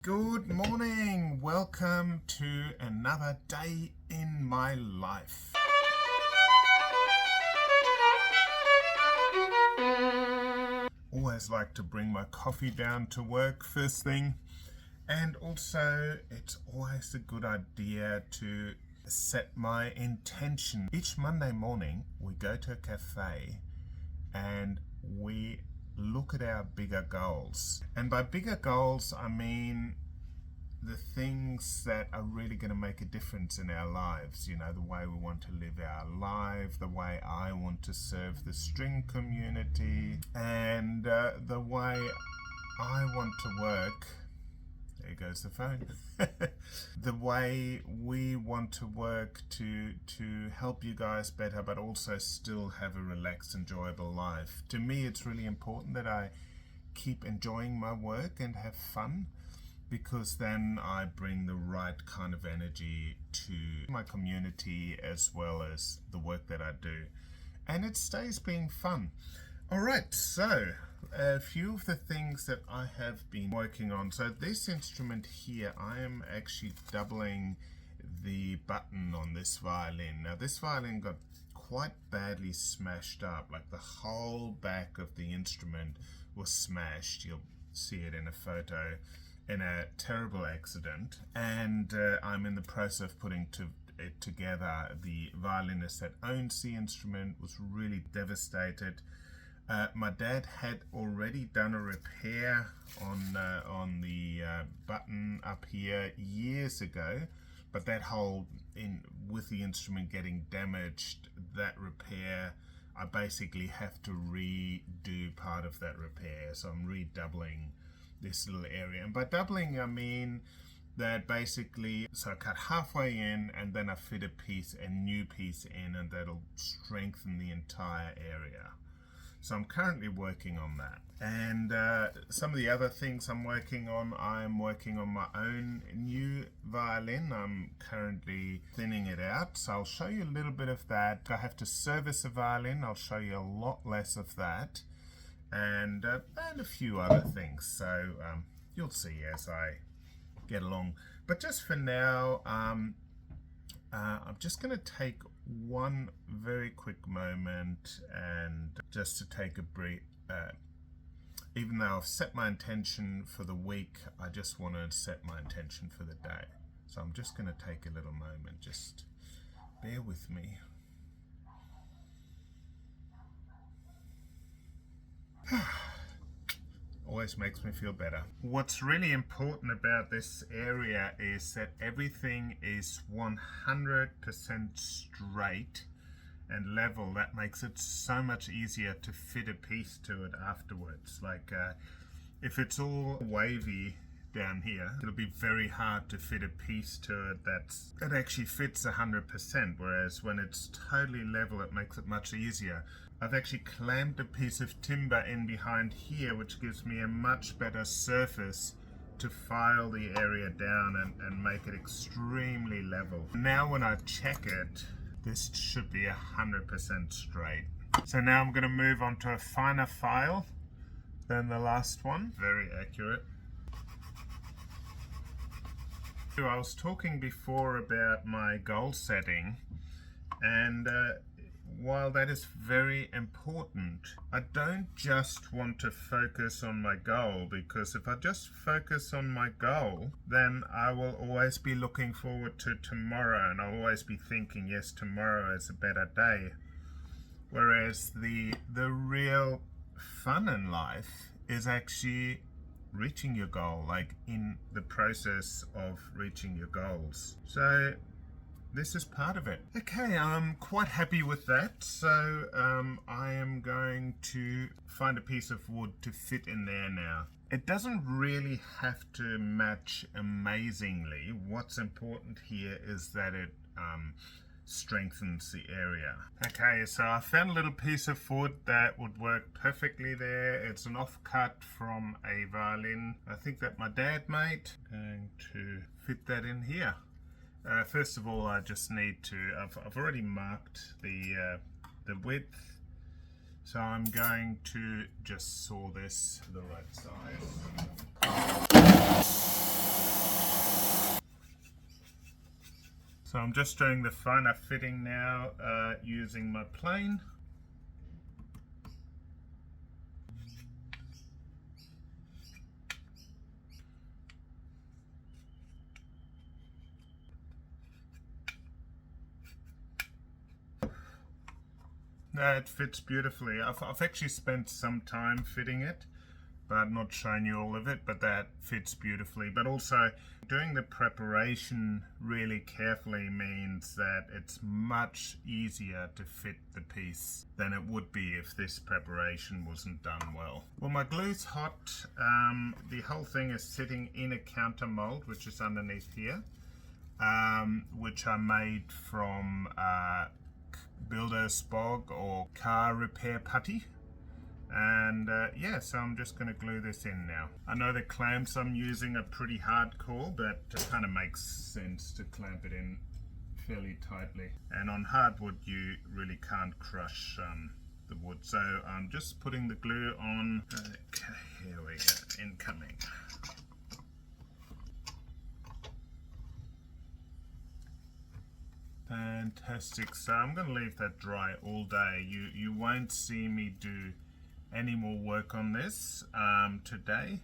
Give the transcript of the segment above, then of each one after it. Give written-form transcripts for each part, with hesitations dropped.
Good morning, welcome to another day in my life. Always like to bring my coffee down to work first thing, and also it's always a good idea to set my intention. Each Monday morning we go to a cafe and we look at our bigger goals. And by bigger goals, I mean the things that are really going to make a difference in our lives. You know, the way we want to live our life, the way I want to serve the string community, and the way I want to work. There goes the phone. The way we want to work to help you guys better, but also still have a relaxed, enjoyable life. To me, it's really important that I keep enjoying my work and have fun, because then I bring the right kind of energy to my community as well as the work that I do. And it stays being fun. All right, so a few of the things that I have been working on. So this instrument here, I am actually doubling the button on this violin. Now this violin got quite badly smashed up, like the whole back of the instrument was smashed. You'll see it in a photo, in a terrible accident. And I'm in the process of putting it together. The violinist that owns the instrument was really devastated. My dad had already done a repair on the button up here years ago, but that whole, with the instrument getting damaged, that repair, I basically have to redo part of that repair. So I'm redoubling this little area. And by doubling, I mean that basically, so I cut halfway in and then I fit a new piece in, and that'll strengthen the entire area. So I'm currently working on that. And some of the other things I'm working on my own new violin. I'm currently thinning it out, so I'll show you a little bit of that. I have to service a violin. I'll show you a lot less of that, and a few other things. So you'll see as I get along. But just for now, I'm just going to take one very quick moment and just to take a break. Even though I've set my intention for the week, I just want to set my intention for the day. So I'm just going to take a little moment. Just bear with me. Always makes me feel better. What's really important about this area is that everything is 100% straight and level. That makes it so much easier to fit a piece to it afterwards. Like if it's all wavy down here, it'll be very hard to fit a piece to it that actually fits 100%, whereas when it's totally level, it makes it much easier. I've actually clamped a piece of timber in behind here, which gives me a much better surface to file the area down and make it extremely level. Now when I check it, this should be 100% straight. So now I'm going to move on to a finer file than the last one. Very accurate. I was talking before about my goal setting, and while that is very important, I don't just want to focus on my goal, because if I just focus on my goal, then I will always be looking forward to tomorrow, and I'll always be thinking, yes, tomorrow is a better day. Whereas the real fun in life is actually reaching your goal, like in the process of reaching your goals. So this is part of it. Okay, I'm quite happy with that. So I am going to find a piece of wood to fit in there now. It doesn't really have to match amazingly. What's important here is that it strengthens the area. Okay, so I found a little piece of wood that would work perfectly there. It's an offcut from a violin, I think that my dad made. I'm going to fit that in here. First of all, I just need to, I've already marked the width, so I'm going to just saw this to the right size. So I'm just doing the finer fitting now using my plane. No, it fits beautifully. I've actually spent some time fitting it, but I'm not showing you all of it, but that fits beautifully. But also, doing the preparation really carefully means that it's much easier to fit the piece than it would be if this preparation wasn't done well. Well, my glue's hot. The whole thing is sitting in a counter mold, which is underneath here, which I made from builder spog or car repair putty. And yeah, so I'm just going to glue this in now. I know the clamps I'm using are pretty hardcore, but it kind of makes sense to clamp it in fairly tightly. And on hardwood you really can't crush the wood. So I'm just putting the glue on. Okay, here we go, incoming. Fantastic. So I'm going to leave that dry all day. You won't see me do any more work on this today.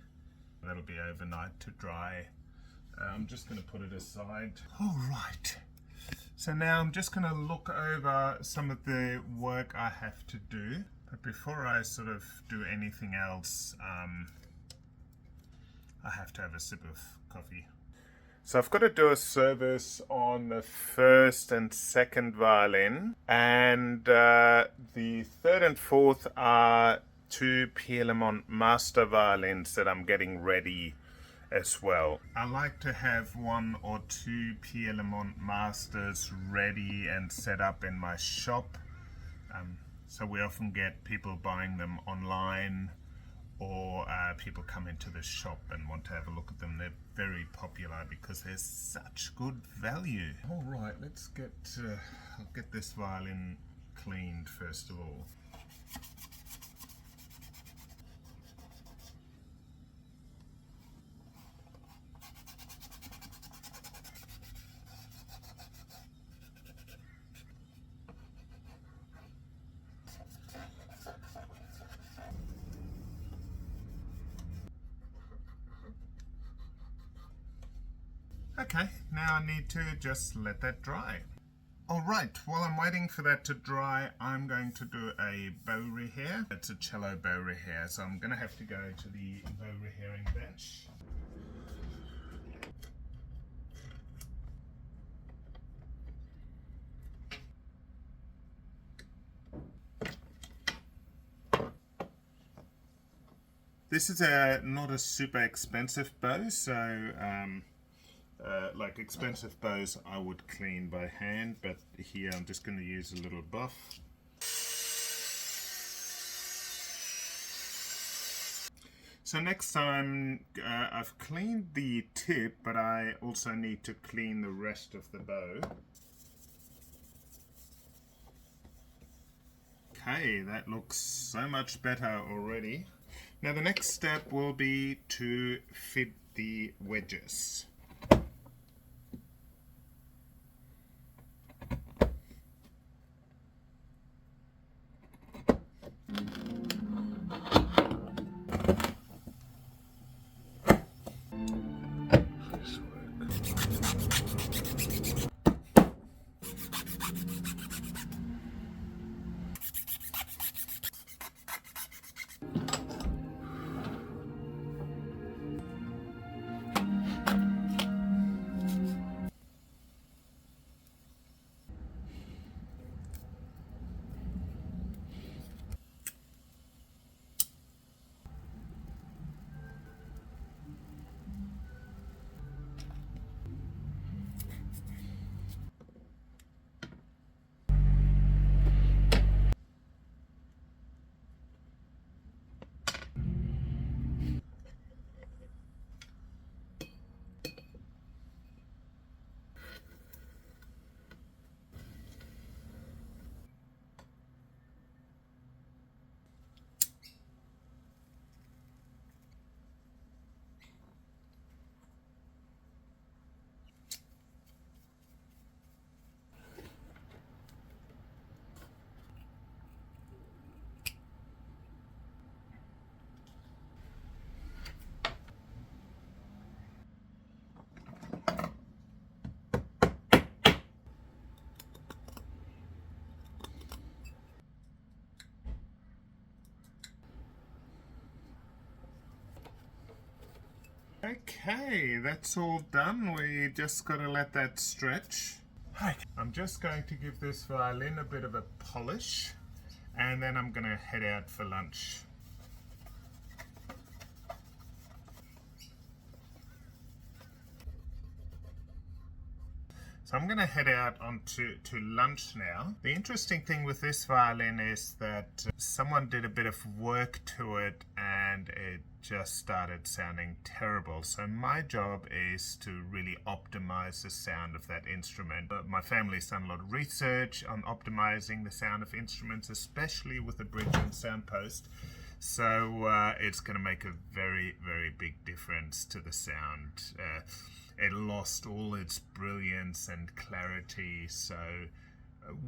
That'll be overnight to dry. I'm just going to put it aside. All right. So now I'm just going to look over some of the work I have to do. But before I sort of do anything else, I have to have a sip of coffee. So I've got to do a service on the first and second violin, and the third and fourth are two Pierre Lemont master violins that I'm getting ready as well. I like to have one or two Pierre Lemont masters ready and set up in my shop. So we often get people buying them online, or people come into the shop and want to have a look at them. They're very popular because they're such good value. All right, let's get, I'll get this violin cleaned first of all. Okay, now I need to just let that dry. Alright, while I'm waiting for that to dry, I'm going to do a bow rehair. It's a cello bow rehair, so I'm going to have to go to the bow rehairing bench. This is not a super expensive bow, so like expensive bows I would clean by hand, but here I'm just going to use a little buff. So next time, I've cleaned the tip, but I also need to clean the rest of the bow. Okay, that looks so much better already. Now the next step will be to fit the wedges. Okay, that's all done. We just got to let that stretch. Okay, I'm just going to give this violin a bit of a polish, and then I'm going to head out for lunch. So I'm going to head out to lunch now. The interesting thing with this violin is that someone did a bit of work to it and it just started sounding terrible. So my job is to really optimize the sound of that instrument. My family's done a lot of research on optimizing the sound of instruments, especially with the bridge and soundpost. So it's going to make a very, very big difference to the sound. It lost all its brilliance and clarity, so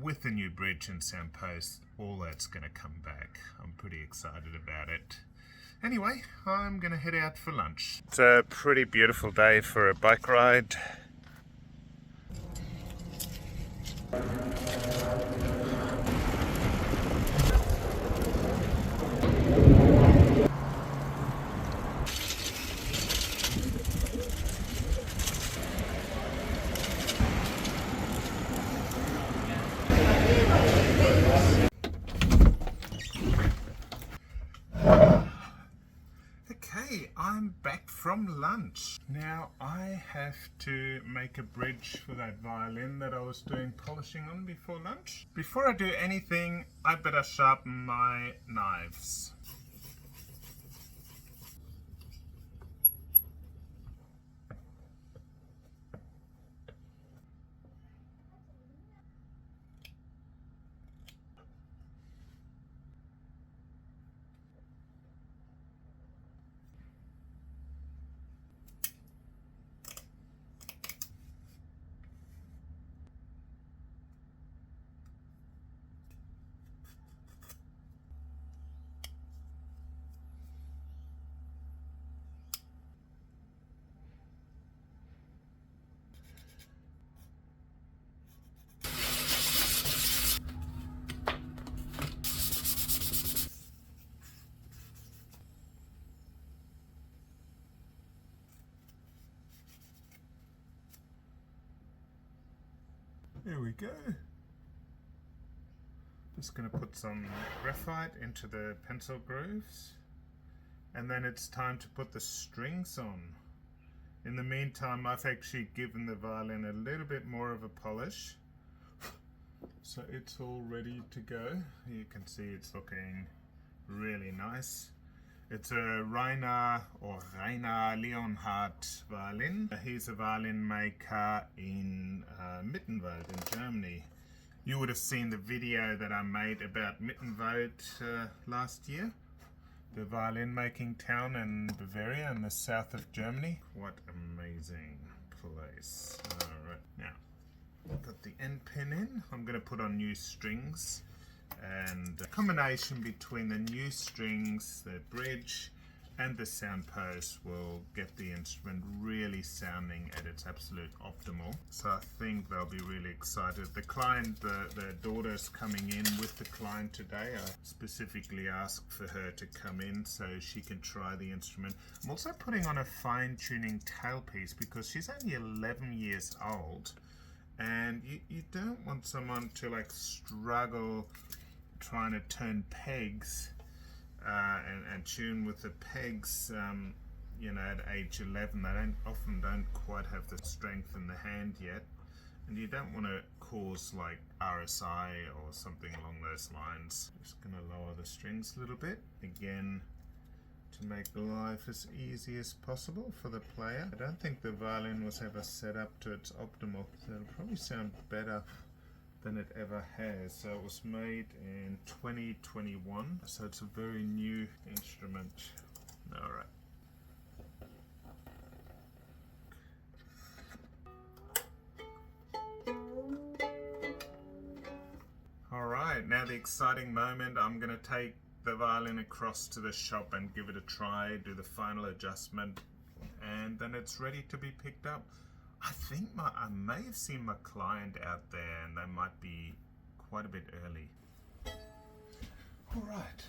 with the new bridge and soundpost, all that's going to come back. I'm pretty excited about it. Anyway, I'm going to head out for lunch. It's a pretty beautiful day for a bike ride. I'm back from lunch. Now I have to make a bridge for that violin that I was doing polishing on before lunch. Before I do anything, I better sharpen my knives. There we go. Just going to put some graphite into the pencil grooves, and then it's time to put the strings on. In the meantime, I've actually given the violin a little bit more of a polish, so it's all ready to go. You can see it's looking really nice. It's a Rainer Leonhardt violin. He's a violin maker in Mittenwald in Germany. You would have seen the video that I made about Mittenwald last year, the violin making town in Bavaria in the south of Germany. What amazing place. Alright, now I've got the end pin in. I'm going to put on new strings. And a combination between the new strings, the bridge, and the soundpost will get the instrument really sounding at its absolute optimal. So I think they'll be really excited. The client, the daughter's coming in with the client today. I specifically asked for her to come in so she can try the instrument. I'm also putting on a fine-tuning tailpiece because she's only 11 years old. And you don't want someone to like struggle trying to turn pegs and tune with the pegs, you know, at age 11. They often don't quite have the strength in the hand yet, and you don't want to cause like RSI or something along those lines. Just going to lower the strings a little bit again to make life as easy as possible for the player. I don't think the violin was ever set up to its optimal, so it'll probably sound better than it ever has. So it was made in 2021, so it's a very new instrument. Alright. Alright, now the exciting moment. I'm going to take the violin across to the shop and give it a try, do the final adjustment, and then it's ready to be picked up. I think I may have seen my client out there, and they might be quite a bit early. All right.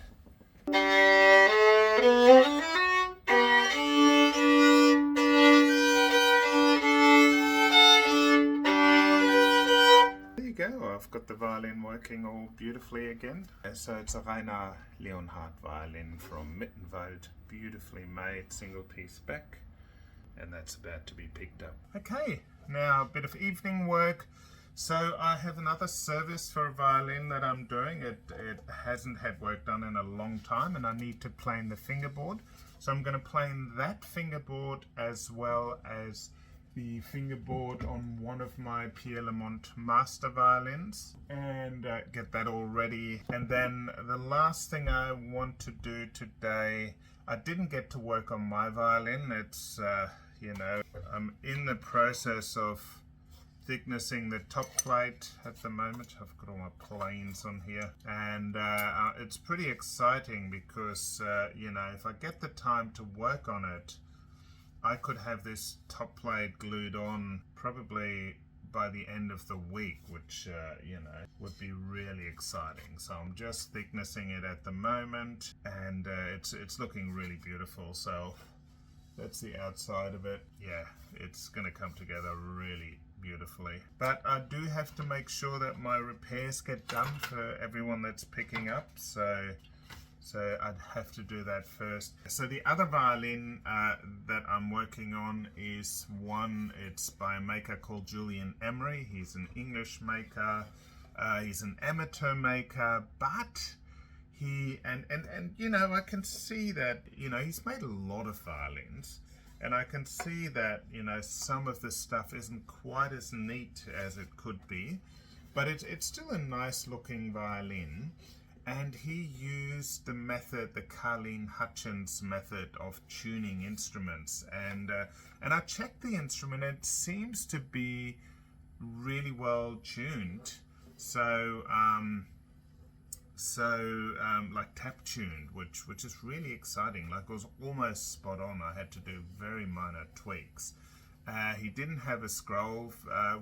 I've got the violin working all beautifully again. So it's a Rehair Leonhard violin from Mittenwald, beautifully made, single piece back, and that's about to be picked up. Okay, now a bit of evening work. So I have another service for a violin that I'm doing. It hasn't had work done in a long time, and I need to plane the fingerboard. So I'm going to plane that fingerboard as well as the fingerboard on one of my Pierre Lamont master violins, and get that all ready. And then the last thing I want to do today, I didn't get to work on my violin. It's you know, I'm in the process of thicknessing the top plate at the moment. I've got all my planes on here, and it's pretty exciting because you know, if I get the time to work on it, I could have this top plate glued on probably by the end of the week, which you know, would be really exciting. So I'm just thicknessing it at the moment, and it's looking really beautiful. So that's the outside of it. Yeah, it's gonna come together really beautifully, but I do have to make sure that my repairs get done for everyone that's picking up, so I'd have to do that first. So the other violin that I'm working on is one, it's by a maker called Julian Emery. He's an English maker, he's an amateur maker, but he and you know, I can see that, you know, he's made a lot of violins, and I can see that, you know, some of the stuff isn't quite as neat as it could be, but it's still a nice looking violin. And he used the method, the Carleen Hutchins method of tuning instruments, and I checked the instrument. It seems to be really well tuned. So like tap tuned, which is really exciting. Like, it was almost spot on. I had to do very minor tweaks. He didn't have a scroll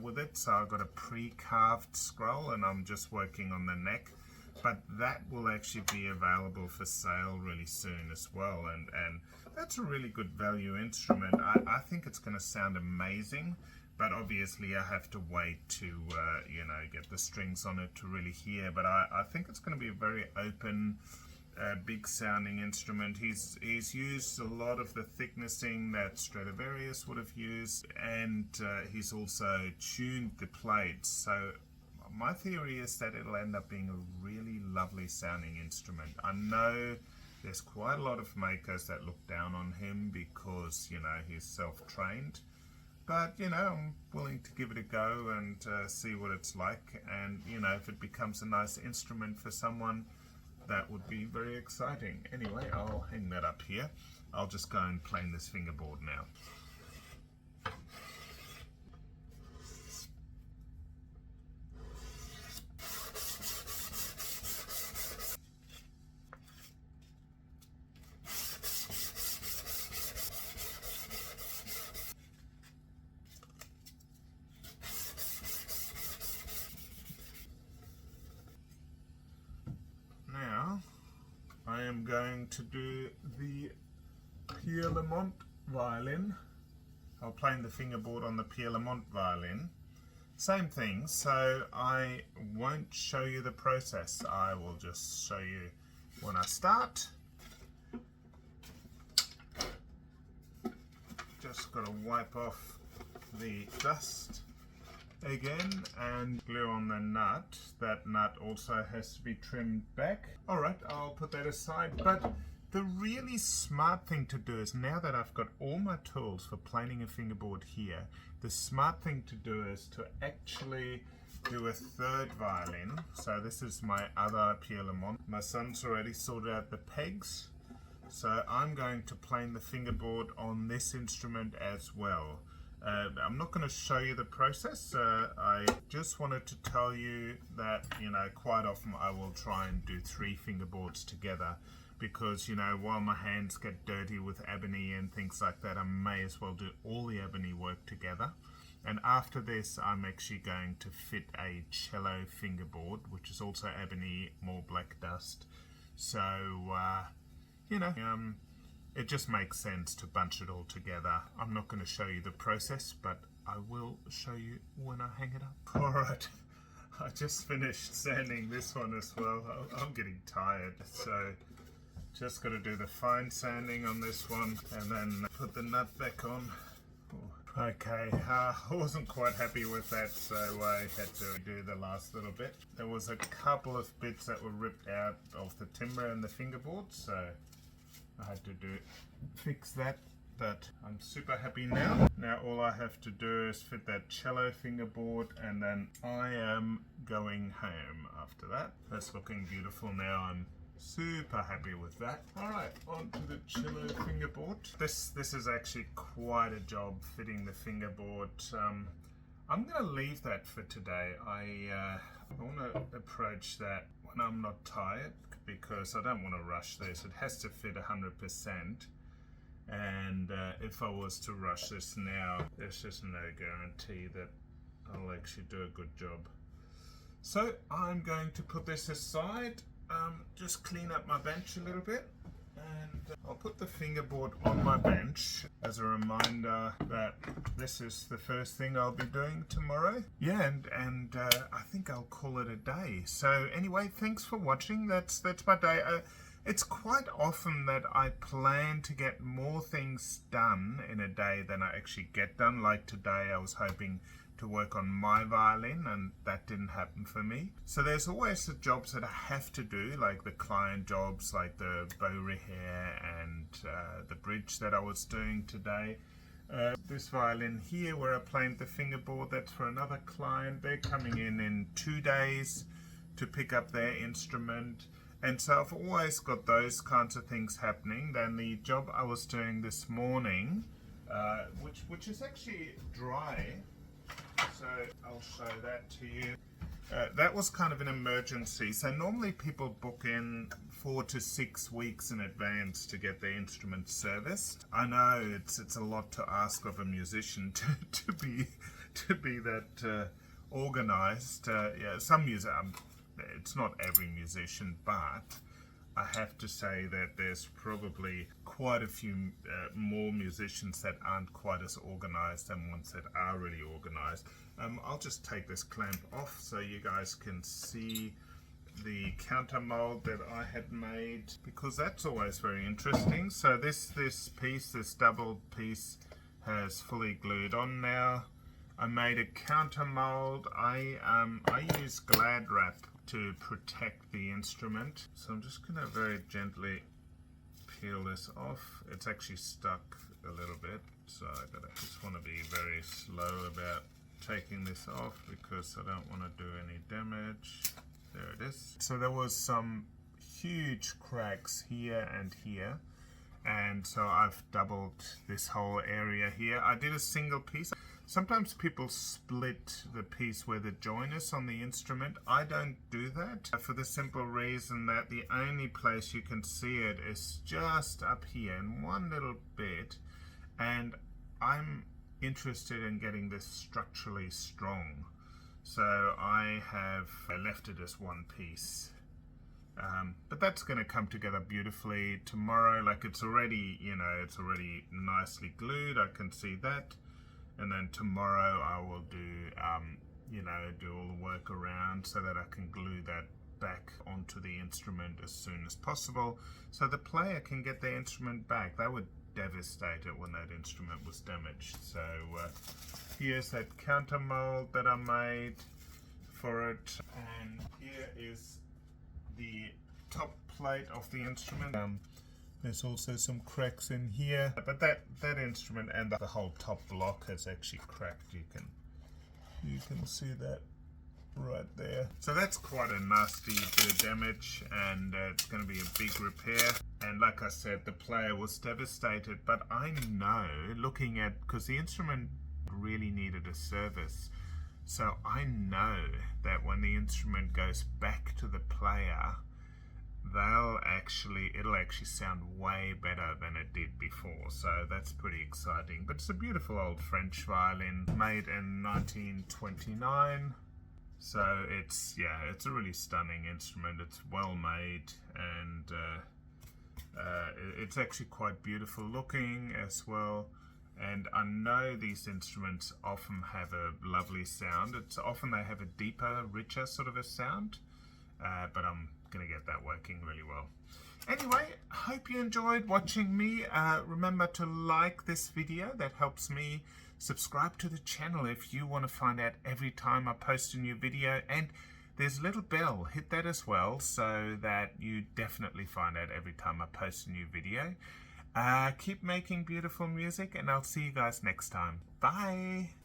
with it, so I got a pre-carved scroll, and I'm just working on the neck. But that will actually be available for sale really soon as well, and that's a really good value instrument. I think it's going to sound amazing, but obviously I have to wait to you know, get the strings on it to really hear. But I think it's going to be a very open, big sounding instrument. He's used a lot of the thicknessing that Stradivarius would have used, and he's also tuned the plates. So my theory is that it'll end up being a really lovely sounding instrument. I know there's quite a lot of makers that look down on him because, you know, he's self-trained, but, you know, I'm willing to give it a go and see what it's like. And, you know, if it becomes a nice instrument for someone, that would be very exciting. Anyway, I'll hang that up here. I'll just go and plane this fingerboard now. I am going to do the Pierre Lamont violin. I'll plane the fingerboard on the Pierre Lamont violin. Same thing, so I won't show you the process. I will just show you when I start. Just got to wipe off the dust again and glue on the nut. That nut also has to be trimmed back. Alright, I'll put that aside. But the really smart thing to do is, now that I've got all my tools for planing a fingerboard here, the smart thing to do is to actually do a third violin. So this is my other Pierre Lamont. My son's already sorted out the pegs, so I'm going to plane the fingerboard on this instrument as well. I'm not going to show you the process. I just wanted to tell you that, you know, quite often I will try and do 3 fingerboards together, because, you know, while my hands get dirty with ebony and things like that, I may as well do all the ebony work together. And after this, I'm actually going to fit a cello fingerboard, which is also ebony, more black dust. So, you know, it just makes sense to bunch it all together. I'm not going to show you the process, but I will show you when I hang it up. Alright, I just finished sanding this one as well. I'm getting tired, so just got to do the fine sanding on this one and then put the nut back on. Okay, I wasn't quite happy with that, so I had to do the last little bit. There was a couple of bits that were ripped out of the timber and the fingerboards, so I had to fix that. But I'm super happy now. Now all I have to do is fit that cello fingerboard, and then I am going home after that. That's looking beautiful now. I'm super happy with that. Alright, on to the cello fingerboard. This is actually quite a job fitting the fingerboard. I'm going to leave that for today. I want to approach that when I'm not tired, because I don't want to rush this. It has to fit 100%. And if I was to rush this now, there's just no guarantee that I'll actually do a good job. So I'm going to put this aside, just clean up my bench a little bit, and I'll put the fingerboard on my bench as a reminder that this is the first thing I'll be doing tomorrow. Yeah, and I think I'll call it a day. So anyway, thanks for watching. That's my day. It's quite often that I plan to get more things done in a day than I actually get done. Like today, I was hoping to work on my violin, and that didn't happen for me. So there's always the jobs that I have to do, like the client jobs, like the bow rehair and the bridge that I was doing today. This violin here where I planed the fingerboard, that's for another client. They're coming in 2 days to pick up their instrument. And so I've always got those kinds of things happening. Then the job I was doing this morning, which is actually dry, so I'll show that to you. That was kind of an emergency. So normally people book in 4 to 6 weeks in advance to get their instrument serviced. I know it's a lot to ask of a musician to be that organized. Yeah, some musicians. It's not every musician, but I have to say that there's probably quite a few more musicians that aren't quite as organized than ones that are really organized. I'll just take this clamp off so you guys can see the counter mold that I had made, because that's always very interesting. So this piece, this double piece, has fully glued on now. I made a counter mold. I use glad wrap to protect the instrument. So I'm just going to very gently peel this off. It's actually stuck a little bit, so I just want to be very slow about taking this off because I don't want to do any damage. There it is. So there was some huge cracks here and here, and so I've doubled this whole area here. I did a single piece. Sometimes people split the piece where the join is on the instrument. I don't do that for the simple reason that the only place you can see it is just up here in one little bit, and I'm interested in getting this structurally strong. So I have left it as one piece. But that's going to come together beautifully tomorrow. Like it's already, it's already nicely glued. I can see that. And then tomorrow I will do, do all the work around so that I can glue that back onto the instrument as soon as possible, so the player can get their instrument back. They were devastated when that instrument was damaged. So here's that counter mold that I made for it, and here is the top plate of the instrument. There's also some cracks in here, but that instrument and the whole top block has actually cracked. You can see that right there. So that's quite a nasty bit of damage, and it's going to be a big repair. And like I said, the player was devastated, but I know, looking at, because the instrument really needed a service, so I know that when the instrument goes back to the player, it'll actually sound way better than it did before. So that's pretty exciting. But it's a beautiful old French violin made in 1929. So it's a really stunning instrument. It's well made, and it's actually quite beautiful looking as well. And I know these instruments often have a lovely sound. It's often they have a deeper, richer sort of a sound, but I'm going to get that working really well. Anyway, hope you enjoyed watching me. Remember to like this video. That helps me. Subscribe to the channel if you want to find out every time I post a new video. And there's a little bell. Hit that as well so that you definitely find out every time I post a new video. Keep making beautiful music, and I'll see you guys next time. Bye!